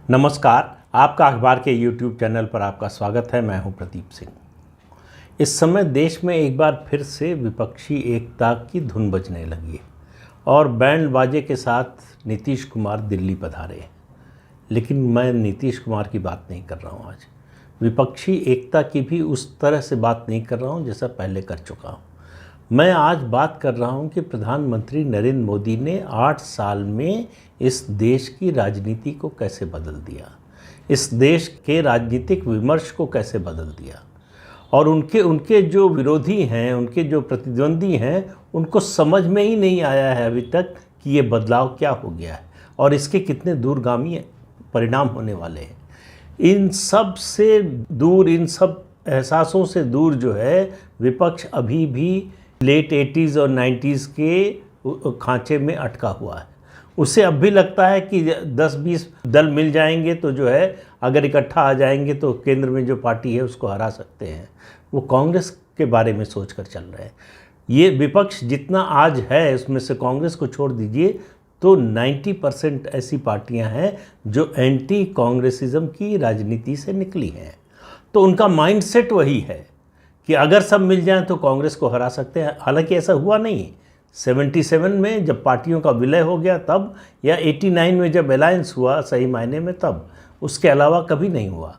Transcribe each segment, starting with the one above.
नमस्कार, आपका अखबार के YouTube चैनल पर आपका स्वागत है। मैं हूं प्रदीप सिंह। इस समय देश में एक बार फिर से विपक्षी एकता की धुन बजने लगी है और बैंड बाजे के साथ नीतीश कुमार दिल्ली पधारे। लेकिन मैं नीतीश कुमार की बात नहीं कर रहा हूं। आज विपक्षी एकता की भी उस तरह से बात नहीं कर रहा हूं जैसा पहले कर चुका हूं। मैं आज बात कर रहा हूं कि प्रधानमंत्री नरेंद्र मोदी ने 8 साल में इस देश की राजनीति को कैसे बदल दिया, इस देश के राजनीतिक विमर्श को कैसे बदल दिया और उनके जो विरोधी हैं, उनके जो प्रतिद्वंदी हैं, उनको समझ में ही नहीं आया है अभी तक कि ये बदलाव क्या हो गया है और इसके कितने दूरगामी परिणाम होने वाले हैं। इन सब से दूर, इन सब एहसासों से दूर जो है विपक्ष अभी भी लेट 80s और 90s के खांचे में अटका हुआ है। उसे अब भी लगता है कि 10-20 दल मिल जाएंगे तो जो है, अगर इकट्ठा आ जाएंगे तो केंद्र में जो पार्टी है उसको हरा सकते हैं। वो कांग्रेस के बारे में सोचकर चल रहे हैं। ये विपक्ष जितना आज है उसमें से कांग्रेस को छोड़ दीजिए तो 90% ऐसी पार्टियां हैं जो एंटी कांग्रेसिज्म की राजनीति से निकली हैं। तो उनका माइंडसेट वही है कि अगर सब मिल जाएं तो कांग्रेस को हरा सकते हैं। हालांकि ऐसा हुआ नहीं। 77 में जब पार्टियों का विलय हो गया तब, या 89 में जब अलायंस हुआ सही मायने में तब, उसके अलावा कभी नहीं हुआ।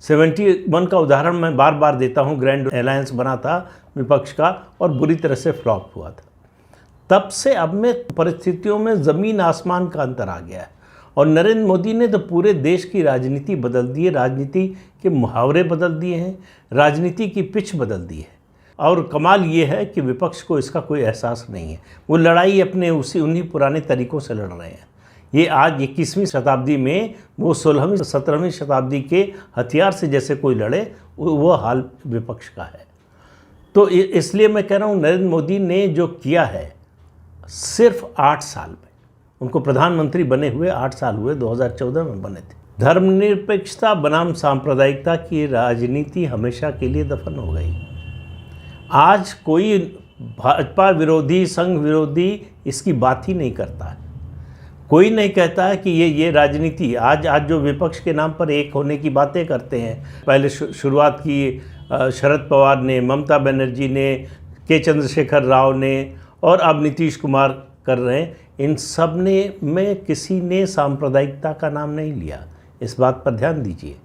71 का उदाहरण मैं बार बार देता हूं। ग्रैंड अलायंस बना था विपक्ष का और बुरी तरह से फ्लॉप हुआ था। तब से अब में परिस्थितियों में ज़मीन आसमान का अंतर आ गया है और नरेंद्र मोदी ने तो पूरे देश की राजनीति बदल दी है, राजनीति के मुहावरे बदल दिए हैं, राजनीति की पिच बदल दी है। और कमाल ये है कि विपक्ष को इसका कोई एहसास नहीं है। वो लड़ाई अपने उन्हीं पुराने तरीक़ों से लड़ रहे हैं। ये आज 21वीं शताब्दी में वो 16वीं 17वीं शताब्दी के हथियार से जैसे कोई लड़े, वो हाल विपक्ष का है। तो इसलिए मैं कह रहा हूँ नरेंद्र मोदी ने जो किया है सिर्फ 8 साल में, उनको प्रधानमंत्री बने हुए 8 साल हुए, 2014 में बने थे। धर्मनिरपेक्षता बनाम सांप्रदायिकता की राजनीति हमेशा के लिए दफन हो गई। आज कोई भाजपा विरोधी, संघ विरोधी इसकी बात ही नहीं करता है। कोई नहीं कहता है कि ये राजनीति आज जो विपक्ष के नाम पर एक होने की बातें करते हैं। पहले शुरुआत की शरद पवार ने, ममता बनर्जी ने, के चंद्रशेखर राव ने और अब नीतीश कुमार कर रहे हैं। इन सब ने में किसी ने सांप्रदायिकता का नाम नहीं लिया। इस बात पर ध्यान दीजिए।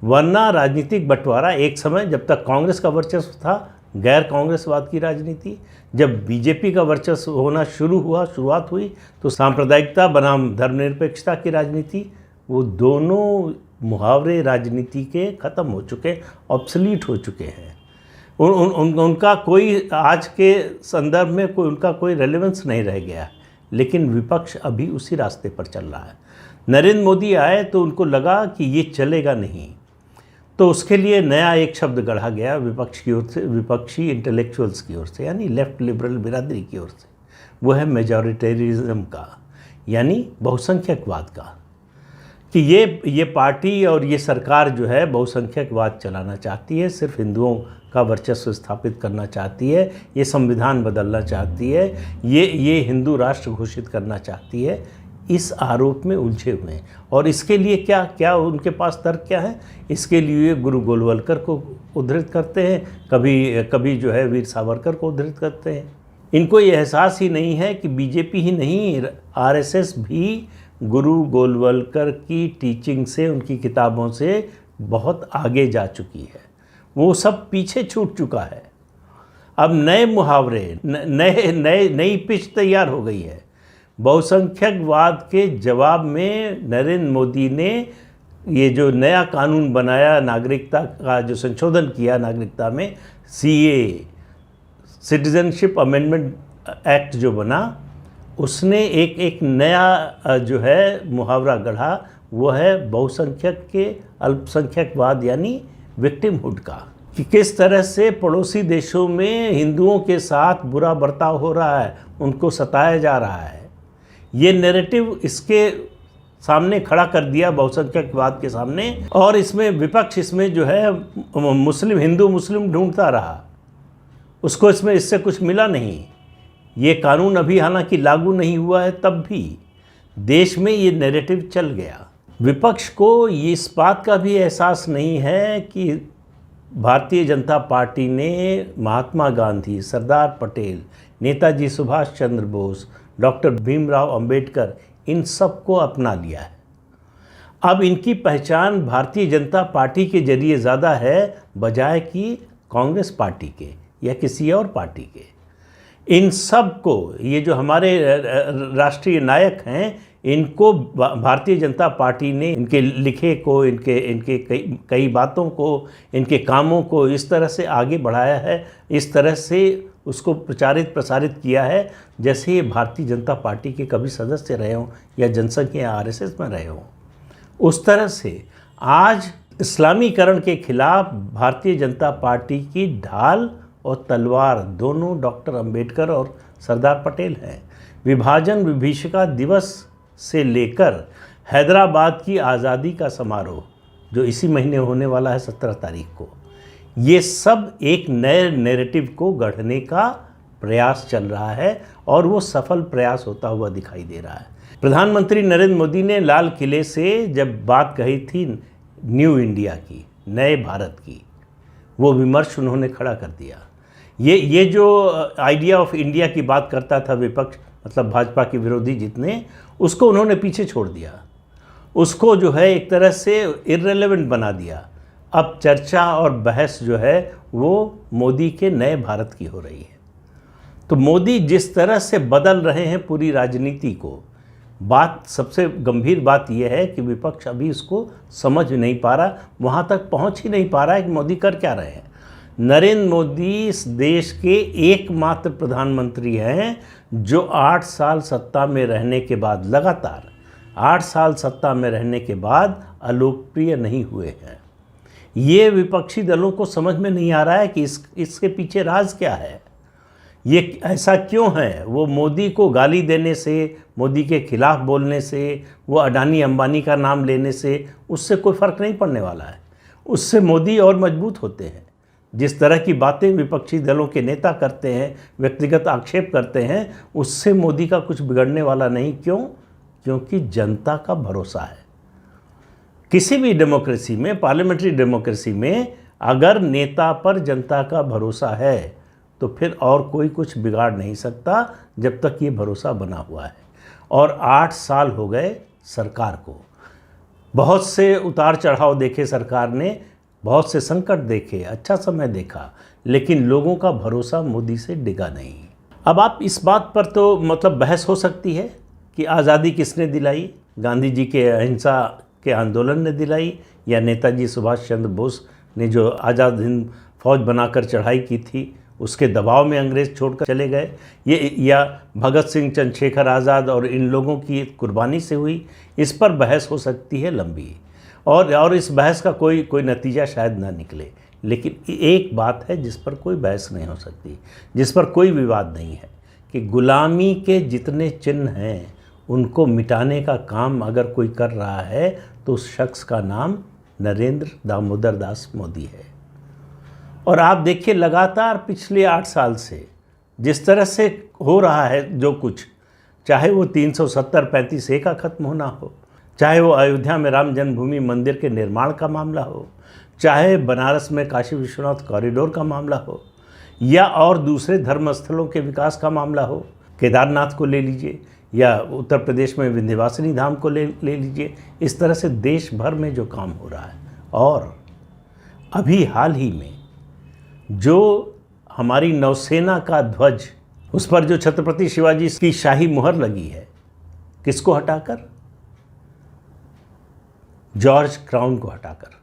वरना राजनीतिक बंटवारा एक समय, जब तक कांग्रेस का वर्चस्व था, गैर कांग्रेसवाद की राजनीति, जब बीजेपी का वर्चस्व होना शुरुआत हुई तो सांप्रदायिकता बनाम धर्मनिरपेक्षता की राजनीति, वो दोनों मुहावरे राजनीति के ख़त्म हो चुके, ऑब्सलीट हो चुके हैं। उनका कोई आज के संदर्भ में उनका कोई रेलेवेंस नहीं रह गया। लेकिन विपक्ष अभी उसी रास्ते पर चल रहा है। नरेंद्र मोदी आए तो उनको लगा कि ये चलेगा नहीं, तो उसके लिए नया एक शब्द गढ़ा गया विपक्ष की ओर से, विपक्षी इंटेलेक्चुअल्स की ओर से, यानी लेफ्ट लिबरल बिरादरी की ओर से। वो है मेजॉरिटेरिज्म का, यानी बहुसंख्यकवाद का, कि ये पार्टी और ये सरकार जो है बहुसंख्यकवाद चलाना चाहती है, सिर्फ हिंदुओं का वर्चस्व स्थापित करना चाहती है, ये संविधान बदलना चाहती है, ये हिंदू राष्ट्र घोषित करना चाहती है। इस आरोप में उलझे हुए हैं। और इसके लिए क्या उनके पास तर्क क्या है? इसके लिए गुरु गोलवलकर को उद्धृत करते हैं, कभी जो है वीर सावरकर को उद्धृत करते हैं। इनको ये एहसास ही नहीं है कि बीजेपी ही नहीं, आरएसएस भी गुरु गोलवलकर की टीचिंग से, उनकी किताबों से बहुत आगे जा चुकी है। वो सब पीछे छूट चुका है। अब नए मुहावरे, नई पिच तैयार हो गई है। बहुसंख्यकवाद के जवाब में नरेंद्र मोदी ने ये जो नया कानून बनाया, नागरिकता का जो संशोधन किया नागरिकता में, सीए, सिटीजनशिप अमेंडमेंट एक्ट जो बना, उसने एक नया जो है मुहावरा गढ़ा। वो है बहुसंख्यक के अल्पसंख्यकवाद, यानी विक्टिमहुड का, कि किस तरह से पड़ोसी देशों में हिंदुओं के साथ बुरा बर्ताव हो रहा है, उनको सताया जा रहा है। ये नैरेटिव इसके सामने खड़ा कर दिया, बहुसंख्यकवाद के सामने। और इसमें विपक्ष, इसमें जो है हिंदू मुस्लिम ढूंढता रहा, उसको इससे कुछ मिला नहीं। ये कानून अभी हालांकि लागू नहीं हुआ है, तब भी देश में ये नैरेटिव चल गया। विपक्ष को ये इस बात का भी एहसास नहीं है कि भारतीय जनता पार्टी ने महात्मा गांधी, सरदार पटेल, नेताजी सुभाष चंद्र बोस, डॉक्टर भीमराव अंबेडकर, इन सब को अपना लिया है। अब इनकी पहचान भारतीय जनता पार्टी के जरिए ज़्यादा है बजाय कि कांग्रेस पार्टी के या किसी और पार्टी के। इन सब को, ये जो हमारे राष्ट्रीय नायक हैं, इनको भारतीय जनता पार्टी ने इनके लिखे को, इनके कई बातों को, इनके कामों को इस तरह से आगे बढ़ाया है, इस तरह से उसको प्रसारित किया है जैसे ये भारतीय जनता पार्टी के कभी सदस्य रहे हों या जनसंघ या आरएसएस में रहे हों। उस तरह से आज इस्लामीकरण के खिलाफ भारतीय जनता पार्टी की ढाल और तलवार दोनों डॉक्टर अंबेडकर और सरदार पटेल हैं। विभाजन विभीषिका दिवस से लेकर हैदराबाद की आज़ादी का समारोह जो इसी महीने होने वाला है 17 तारीख को, ये सब एक नए नैरेटिव को गढ़ने का प्रयास चल रहा है और वो सफल प्रयास होता हुआ दिखाई दे रहा है। प्रधानमंत्री नरेंद्र मोदी ने लाल किले से जब बात कही थी न्यू इंडिया की, नए भारत की, वो विमर्श उन्होंने खड़ा कर दिया। ये जो आइडिया ऑफ इंडिया की बात करता था विपक्ष, मतलब भाजपा के विरोधी जितने, उसको उन्होंने पीछे छोड़ दिया, उसको जो है एक तरह से इर्रेलेवेंट बना दिया। अब चर्चा और बहस जो है वो मोदी के नए भारत की हो रही है। तो मोदी जिस तरह से बदल रहे हैं पूरी राजनीति को, बात सबसे गंभीर बात यह है कि विपक्ष अभी इसको समझ नहीं पा रहा, वहाँ तक पहुँच ही नहीं पा रहा है कि मोदी कर क्या रहे हैं। नरेंद्र मोदी इस देश के एकमात्र प्रधानमंत्री हैं जो 8 साल सत्ता में रहने के बाद, लगातार 8 साल सत्ता में रहने के बाद अलोकप्रिय नहीं हुए हैं। ये विपक्षी दलों को समझ में नहीं आ रहा है कि इसके पीछे राज क्या है, ये ऐसा क्यों है। वो मोदी को गाली देने से, मोदी के खिलाफ बोलने से, वो अडानी अंबानी का नाम लेने से उससे कोई फ़र्क नहीं पड़ने वाला है। उससे मोदी और मजबूत होते हैं। जिस तरह की बातें विपक्षी दलों के नेता करते हैं, व्यक्तिगत आक्षेप करते हैं, उससे मोदी का कुछ बिगड़ने वाला नहीं। क्यों? क्योंकि जनता का भरोसा है। किसी भी डेमोक्रेसी में, पार्लियामेंट्री डेमोक्रेसी में, अगर नेता पर जनता का भरोसा है तो फिर और कोई कुछ बिगाड़ नहीं सकता जब तक ये भरोसा बना हुआ है। और 8 साल हो गए सरकार को, बहुत से उतार चढ़ाव देखे सरकार ने, बहुत से संकट देखे, अच्छा समय देखा, लेकिन लोगों का भरोसा मोदी से डिगा नहीं। अब आप इस बात पर तो मतलब बहस हो सकती है कि आज़ादी किसने दिलाई, गांधी जी के अहिंसा के आंदोलन ने दिलाई या नेताजी सुभाष चंद्र बोस ने जो आज़ाद हिंद फौज बनाकर चढ़ाई की थी उसके दबाव में अंग्रेज़ छोड़कर चले गए, ये या भगत सिंह, चंद्रशेखर आज़ाद और इन लोगों की कुर्बानी से हुई। इस पर बहस हो सकती है लंबी, और इस बहस का कोई नतीजा शायद ना निकले। लेकिन एक बात है जिस पर कोई बहस नहीं हो सकती, जिस पर कोई विवाद नहीं है कि गुलामी के जितने चिन्ह हैं उनको मिटाने का काम अगर कोई कर रहा है तो उस शख्स का नाम नरेंद्र दामोदर दास मोदी है। और आप देखिए लगातार पिछले 8 साल से जिस तरह से हो रहा है जो कुछ, चाहे वो 370-35A का ख़त्म होना हो, चाहे वो अयोध्या में राम जन्मभूमि मंदिर के निर्माण का मामला हो, चाहे बनारस में काशी विश्वनाथ कॉरिडोर का मामला हो, या और दूसरे धर्मस्थलों के विकास का मामला हो, केदारनाथ को ले लीजिए या उत्तर प्रदेश में विंध्यवासिनी धाम को ले लीजिए। इस तरह से देश भर में जो काम हो रहा है, और अभी हाल ही में जो हमारी नौसेना का ध्वज, उस पर जो छत्रपति शिवाजी की शाही मुहर लगी है, किसको हटाकर? जॉर्ज क्राउन को हटाकर।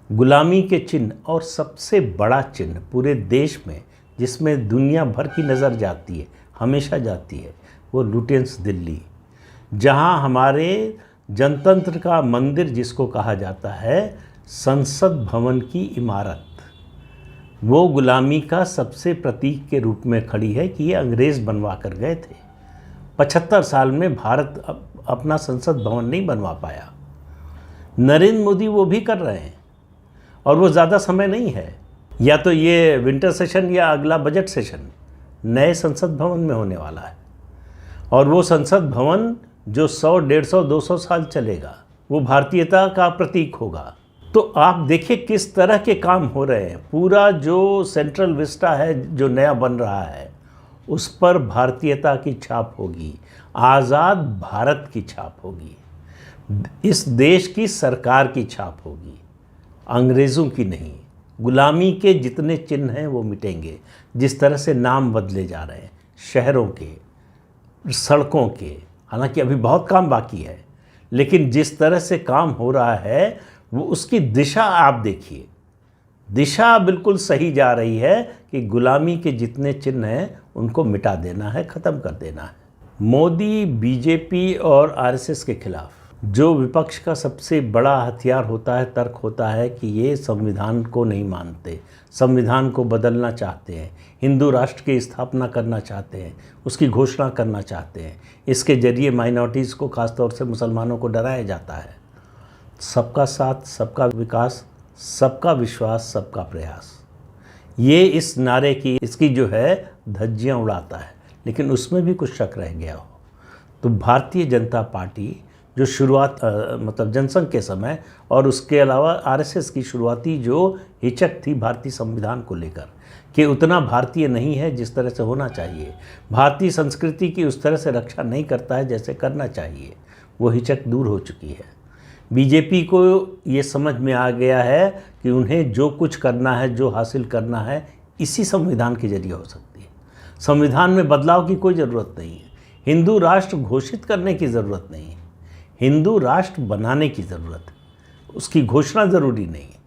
गुलामी के चिन्ह, और सबसे बड़ा चिन्ह पूरे देश में जिसमें दुनिया भर की नज़र जाती है, हमेशा जाती है, वो लुटियंस दिल्ली, जहां हमारे जनतंत्र का मंदिर जिसको कहा जाता है, संसद भवन की इमारत, वो गुलामी का सबसे प्रतीक के रूप में खड़ी है कि ये अंग्रेज़ बनवा कर गए थे। 75 साल में भारत अपना संसद भवन नहीं बनवा पाया। नरेंद्र मोदी वो भी कर रहे हैं, और वो ज़्यादा समय नहीं है, या तो ये विंटर सेशन या अगला बजट सेशन नए संसद भवन में होने वाला है। और वो संसद भवन जो 100, 150, 200 साल चलेगा, वो भारतीयता का प्रतीक होगा। तो आप देखिए किस तरह के काम हो रहे हैं। पूरा जो सेंट्रल विस्टा है जो नया बन रहा है उस पर भारतीयता की छाप होगी, आज़ाद भारत की छाप होगी, इस देश की सरकार की छाप होगी, अंग्रेज़ों की नहीं। गुलामी के जितने चिन्ह हैं वो मिटेंगे। जिस तरह से नाम बदले जा रहे हैं शहरों के, सड़कों के, हालांकि अभी बहुत काम बाकी है, लेकिन जिस तरह से काम हो रहा है वो उसकी दिशा आप देखिए, दिशा बिल्कुल सही जा रही है कि गुलामी के जितने चिन्ह हैं उनको मिटा देना है, ख़त्म कर देना है। मोदी, बीजेपी और आरएसएस के खिलाफ जो विपक्ष का सबसे बड़ा हथियार होता है, तर्क होता है कि ये संविधान को नहीं मानते, संविधान को बदलना चाहते हैं, हिंदू राष्ट्र की स्थापना करना चाहते हैं, उसकी घोषणा करना चाहते हैं, इसके जरिए माइनॉरिटीज़ को, खासतौर से मुसलमानों को डराया जाता है। सबका साथ, सबका विकास, सबका विश्वास, सबका प्रयास, ये इस नारे की, इसकी जो है धज्जियाँ उड़ाता है। लेकिन उसमें भी कुछ शक रह गया हो तो भारतीय जनता पार्टी जो शुरुआत मतलब जनसंघ के समय और उसके अलावा आरएसएस की शुरुआती जो हिचक थी भारतीय संविधान को लेकर कि उतना भारतीय नहीं है जिस तरह से होना चाहिए, भारतीय संस्कृति की उस तरह से रक्षा नहीं करता है जैसे करना चाहिए, वो हिचक दूर हो चुकी है। बीजेपी को ये समझ में आ गया है कि उन्हें जो कुछ करना है, जो हासिल करना है, इसी संविधान के जरिए हो सकती है। संविधान में बदलाव की कोई ज़रूरत नहीं है, हिंदू राष्ट्र घोषित करने की ज़रूरत नहीं है, हिंदू राष्ट्र बनाने की ज़रूरत है, उसकी घोषणा ज़रूरी नहीं है।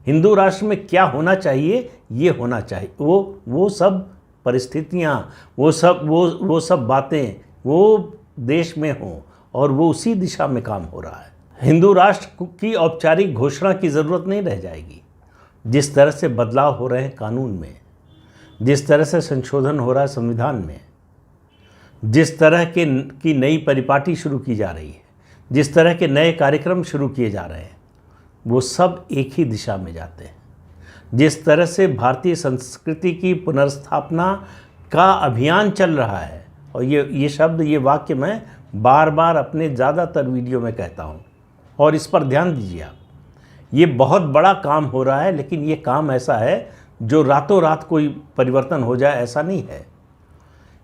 हिंदू राष्ट्र में क्या होना चाहिए ये होना चाहिए, वो सब परिस्थितियाँ, वो सब बातें वो देश में हों और वो उसी दिशा में काम हो रहा है। हिंदू राष्ट्र की औपचारिक घोषणा की ज़रूरत नहीं रह जाएगी। जिस तरह से बदलाव हो रहे हैं कानून में, जिस तरह से संशोधन हो रहा है संविधान में, जिस तरह की नई परिपाटी शुरू की जा रही है, जिस तरह के नए कार्यक्रम शुरू किए जा रहे हैं, वो सब एक ही दिशा में जाते हैं। जिस तरह से भारतीय संस्कृति की पुनर्स्थापना का अभियान चल रहा है, और ये शब्द, ये वाक्य मैं बार बार अपने ज़्यादातर वीडियो में कहता हूँ और इस पर ध्यान दीजिए आप। ये बहुत बड़ा काम हो रहा है, लेकिन ये काम ऐसा है जो रातों रात कोई परिवर्तन हो जाए ऐसा नहीं है।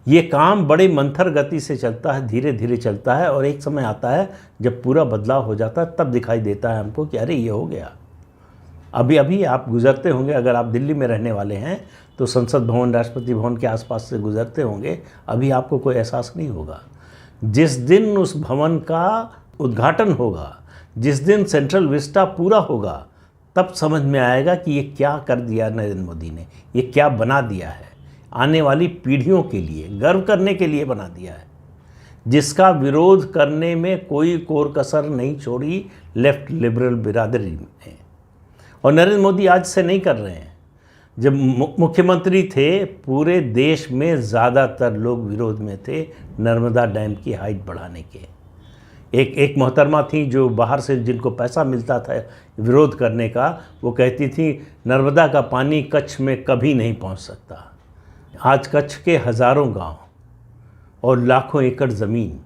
ये काम बड़े मंथर गति से चलता है, धीरे धीरे चलता है, और एक समय आता है जब पूरा बदलाव हो जाता है, तब दिखाई देता है हमको कि अरे ये हो गया। अभी आप गुजरते होंगे, अगर आप दिल्ली में रहने वाले हैं तो संसद भवन, राष्ट्रपति भवन के आसपास से गुजरते होंगे, अभी आपको कोई एहसास नहीं होगा। जिस दिन उस भवन का उद्घाटन होगा, जिस दिन सेंट्रल विस्टा पूरा होगा, तब समझ में आएगा कि ये क्या कर दिया नरेंद्र मोदी ने, ये क्या बना दिया है, आने वाली पीढ़ियों के लिए गर्व करने के लिए बना दिया है, जिसका विरोध करने में कोई कोर कसर नहीं छोड़ी लेफ्ट लिबरल बिरादरी ने। और नरेंद्र मोदी आज से नहीं कर रहे हैं। जब मुख्यमंत्री थे, पूरे देश में ज़्यादातर लोग विरोध में थे नर्मदा डैम की हाइट बढ़ाने के। एक मोहतरमा थी जो बाहर से, जिनको पैसा मिलता था विरोध करने का, वो कहती थी नर्मदा का पानी कच्छ में कभी नहीं पहुंच सकता। आज कच्छ के हज़ारों गांव और लाखों एकड़ ज़मीन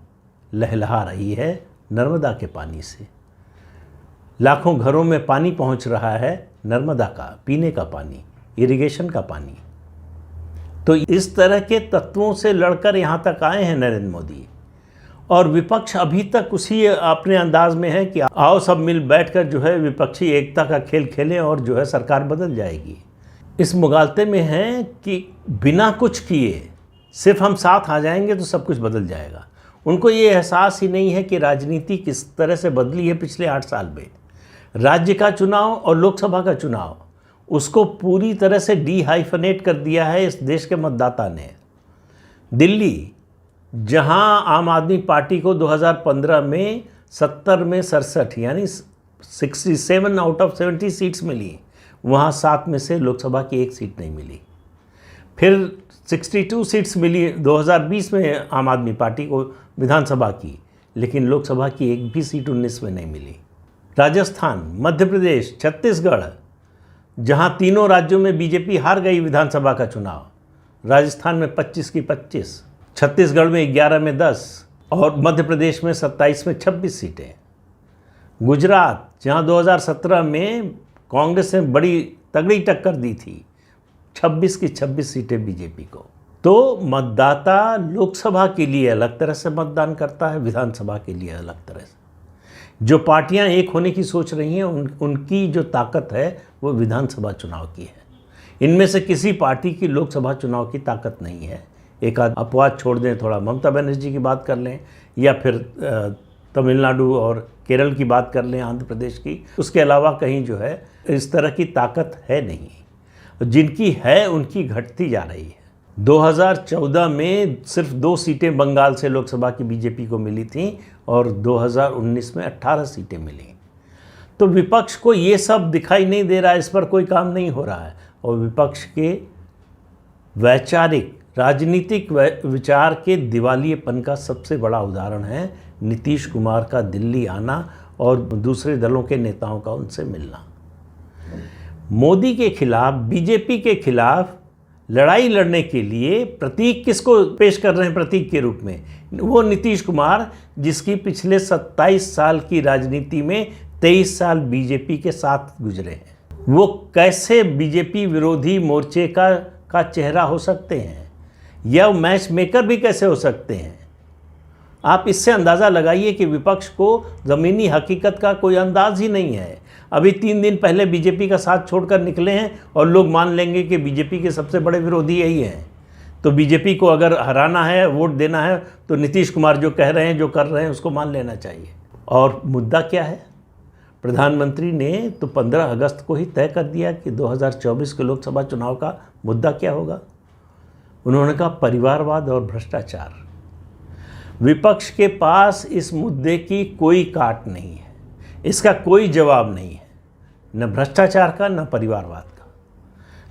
लहलहा रही है नर्मदा के पानी से। लाखों घरों में पानी पहुंच रहा है नर्मदा का, पीने का पानी, इरिगेशन का पानी। तो इस तरह के तत्वों से लड़कर यहाँ तक आए हैं नरेंद्र मोदी, और विपक्ष अभी तक उसी अपने अंदाज में है कि आओ सब मिल बैठकर जो है विपक्षी एकता का खेल खेलें और जो है सरकार बदल जाएगी। इस मुगालते में है कि बिना कुछ किए सिर्फ हम साथ आ जाएंगे तो सब कुछ बदल जाएगा। उनको ये एहसास ही नहीं है कि राजनीति किस तरह से बदली है पिछले 8 साल में। राज्य का चुनाव और लोकसभा का चुनाव, उसको पूरी तरह से डीहाइफनेट कर दिया है इस देश के मतदाता ने। दिल्ली, जहां आम आदमी पार्टी को 2015 में 70 में 67 यानी 67 आउट ऑफ 70 सीट्स मिली, वहाँ 7 में से लोकसभा की 1 सीट नहीं मिली। फिर 62 सीट्स मिली 2020 में आम आदमी पार्टी को विधानसभा की, लेकिन लोकसभा की एक भी सीट 19 में नहीं मिली। राजस्थान, मध्य प्रदेश, छत्तीसगढ़, जहाँ तीनों राज्यों में बीजेपी हार गई विधानसभा का चुनाव, राजस्थान में 25 की 25, छत्तीसगढ़ में 11 में 10 और मध्य प्रदेश में 27 में 26 सीटें। गुजरात, जहां 2017 में कांग्रेस ने बड़ी तगड़ी टक्कर दी थी, 26 की 26 सीटें बीजेपी को। तो मतदाता लोकसभा के लिए अलग तरह से मतदान करता है, विधानसभा के लिए अलग तरह से। जो पार्टियां एक होने की सोच रही हैं उनकी जो ताकत है वो विधानसभा चुनाव की है। इनमें से किसी पार्टी की लोकसभा चुनाव की ताकत नहीं है। एक आध अपवाद छोड़ दें, थोड़ा ममता बनर्जी की बात कर लें या फिर तमिलनाडु और केरल की बात कर लें, आंध्र प्रदेश की, उसके अलावा कहीं जो है इस तरह की ताकत है नहीं। जिनकी है उनकी घटती जा रही है। 2014 में सिर्फ 2 सीटें बंगाल से लोकसभा की बीजेपी को मिली थीं और 2019 में 18 सीटें मिली। तो विपक्ष को ये सब दिखाई नहीं दे रहा है, इस पर कोई काम नहीं हो रहा है। और विपक्ष के वैचारिक राजनीतिक विचार के दिवालियेपन का सबसे बड़ा उदाहरण है नीतीश कुमार का दिल्ली आना और दूसरे दलों के नेताओं का उनसे मिलना। मोदी के खिलाफ, बीजेपी के खिलाफ लड़ाई लड़ने के लिए प्रतीक किसको पेश कर रहे हैं प्रतीक के रूप में? वो नीतीश कुमार, जिसकी पिछले 27 साल की राजनीति में 23 साल बीजेपी के साथ गुजरे हैं। वो कैसे बीजेपी विरोधी मोर्चे का चेहरा हो सकते हैं या मैच मेकर भी कैसे हो सकते हैं? आप इससे अंदाज़ा लगाइए कि विपक्ष को ज़मीनी हकीकत का कोई अंदाज ही नहीं है। अभी 3 दिन पहले बीजेपी का साथ छोड़कर निकले हैं और लोग मान लेंगे कि बीजेपी के सबसे बड़े विरोधी यही हैं। तो बीजेपी को अगर हराना है, वोट देना है, तो नीतीश कुमार जो कह रहे हैं, जो कर रहे हैं, उसको मान लेना चाहिए। और मुद्दा क्या है? प्रधानमंत्री ने तो 15 अगस्त को ही तय कर दिया कि 2024 के लोकसभा चुनाव का मुद्दा क्या होगा। उन्होंने कहा परिवारवाद और भ्रष्टाचार। विपक्ष के पास इस मुद्दे की कोई काट नहीं है, इसका कोई जवाब नहीं है, न भ्रष्टाचार का न परिवारवाद का।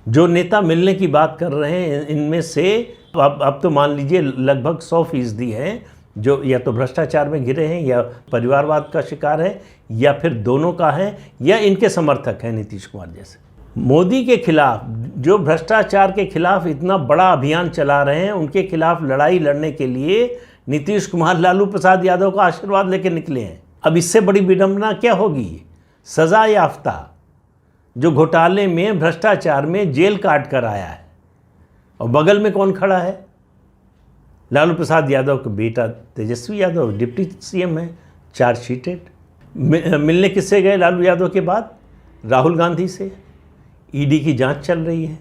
जो नेता मिलने की बात कर रहे हैं, इनमें से अब तो मान लीजिए लगभग 100% हैं जो या तो भ्रष्टाचार में घिरे हैं या परिवारवाद का शिकार है या फिर दोनों का है या इनके समर्थक हैं नीतीश कुमार जैसे। मोदी के खिलाफ, जो भ्रष्टाचार के खिलाफ इतना बड़ा अभियान चला रहे हैं, उनके खिलाफ लड़ाई लड़ने के लिए नीतीश कुमार लालू प्रसाद यादव का आशीर्वाद लेकर निकले हैं। अब इससे बड़ी विडंबना क्या होगी? सजा याफ्ता जो घोटाले में, भ्रष्टाचार में जेल काट कर आया है, और बगल में कौन खड़ा है? लालू प्रसाद यादव का बेटा तेजस्वी यादव, डिप्टी सीएम है, चार्जशीटेड। मिलने किससे गए लालू यादव के बाद? राहुल गांधी से। ईडी की जांच चल रही है,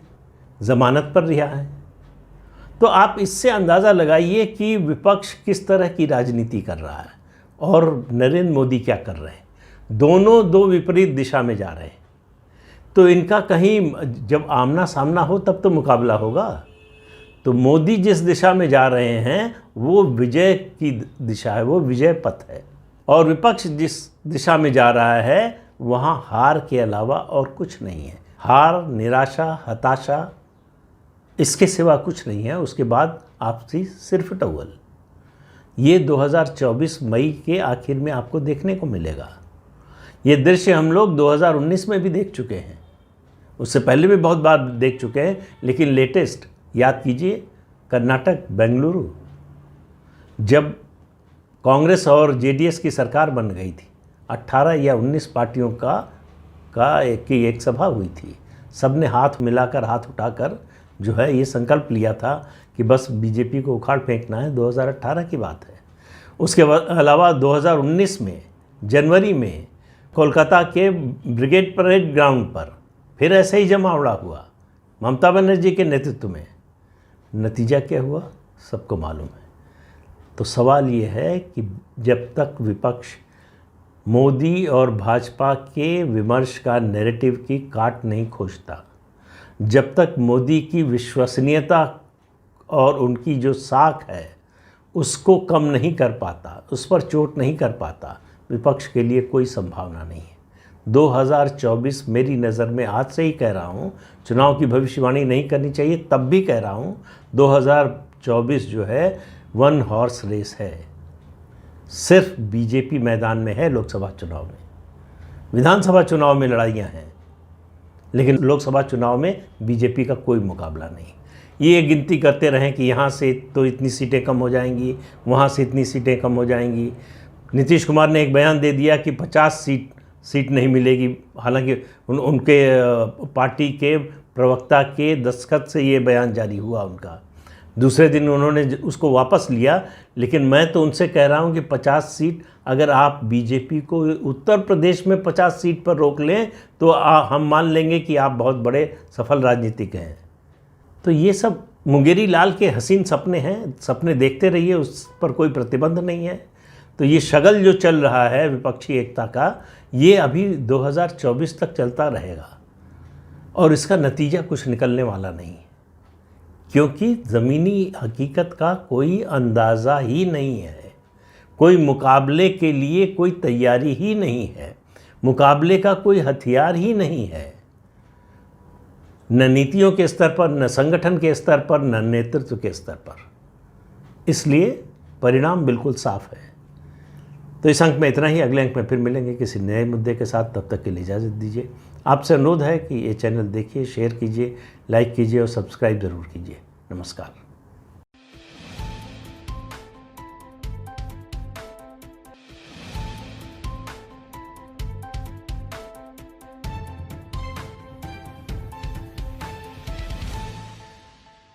जमानत पर रिहा है। तो आप इससे अंदाज़ा लगाइए कि विपक्ष किस तरह की राजनीति कर रहा है और नरेंद्र मोदी क्या कर रहे हैं। दोनों दो विपरीत दिशा में जा रहे हैं। तो इनका कहीं जब आमना सामना हो तब तो मुकाबला होगा। तो मोदी जिस दिशा में जा रहे हैं वो विजय की दिशा है, वो विजय पथ है, और विपक्ष जिस दिशा में जा रहा है वहाँ हार के अलावा और कुछ नहीं है। हार, निराशा, हताशा, इसके सिवा कुछ नहीं है। उसके बाद आपसी सिर्फ टव्वल। ये 2024 मई के आखिर में आपको देखने को मिलेगा। ये दृश्य हम लोग 2019 में भी देख चुके हैं, उससे पहले भी बहुत बार देख चुके हैं, लेकिन लेटेस्ट याद कीजिए, कर्नाटक, बेंगलुरु, जब कांग्रेस और जेडीएस की सरकार बन गई थी, 18 या 19 पार्टियों की एक सभा हुई थी। सब ने हाथ मिलाकर, हाथ उठाकर जो है ये संकल्प लिया था कि बस बीजेपी को उखाड़ फेंकना है। 2018 की बात है। उसके अलावा 2019 में जनवरी में कोलकाता के ब्रिगेड परेड ग्राउंड पर फिर ऐसे ही जमावड़ा हुआ ममता बनर्जी के नेतृत्व में। नतीजा क्या हुआ सबको मालूम है। तो सवाल ये है कि जब तक विपक्ष मोदी और भाजपा के विमर्श का नैरेटिव की काट नहीं खोजता, जब तक मोदी की विश्वसनीयता और उनकी जो साख है उसको कम नहीं कर पाता, उस पर चोट नहीं कर पाता, विपक्ष के लिए कोई संभावना नहीं है। 2024 मेरी नज़र में, आज से ही कह रहा हूँ, चुनाव की भविष्यवाणी नहीं करनी चाहिए, तब भी कह रहा हूँ, 2024 जो है 1 हॉर्स रेस है। सिर्फ बीजेपी मैदान में है लोकसभा चुनाव में। विधानसभा चुनाव में लड़ाइयाँ हैं, लेकिन लोकसभा चुनाव में बीजेपी का कोई मुकाबला नहीं। ये गिनती करते रहें कि यहाँ से तो इतनी सीटें कम हो जाएंगी, वहाँ से इतनी सीटें कम हो जाएंगी, नीतीश कुमार ने एक बयान दे दिया कि 50 सीट नहीं मिलेगी, हालांकि उनके पार्टी के प्रवक्ता के दस्तखत से ये बयान जारी हुआ उनका। दूसरे दिन उन्होंने उसको वापस लिया। लेकिन मैं तो उनसे कह रहा हूँ कि 50 सीट अगर आप बीजेपी को उत्तर प्रदेश में 50 सीट पर रोक लें तो हम मान लेंगे कि आप बहुत बड़े सफल राजनीतिक हैं। तो ये सब मुंगेरी लाल के हसीन सपने हैं, सपने देखते रहिए, उस पर कोई प्रतिबंध नहीं है। तो ये शगल जो चल रहा है विपक्षी एकता का, ये अभी 2024 तक चलता रहेगा और इसका नतीजा कुछ निकलने वाला नहीं, क्योंकि ज़मीनी हकीकत का कोई अंदाज़ा ही नहीं है, कोई मुकाबले के लिए कोई तैयारी ही नहीं है, मुकाबले का कोई हथियार ही नहीं है, न नीतियों के स्तर पर, न संगठन के स्तर पर, न नेतृत्व के स्तर पर। इसलिए परिणाम बिल्कुल साफ है। तो इस अंक में इतना ही, अगले अंक में फिर मिलेंगे किसी नए मुद्दे के साथ। तब तक के लिए इजाज़त दीजिए। आपसे अनुरोध है कि ये चैनल देखिए, शेयर कीजिए, लाइक कीजिए और सब्सक्राइब ज़रूर कीजिए। नमस्कार।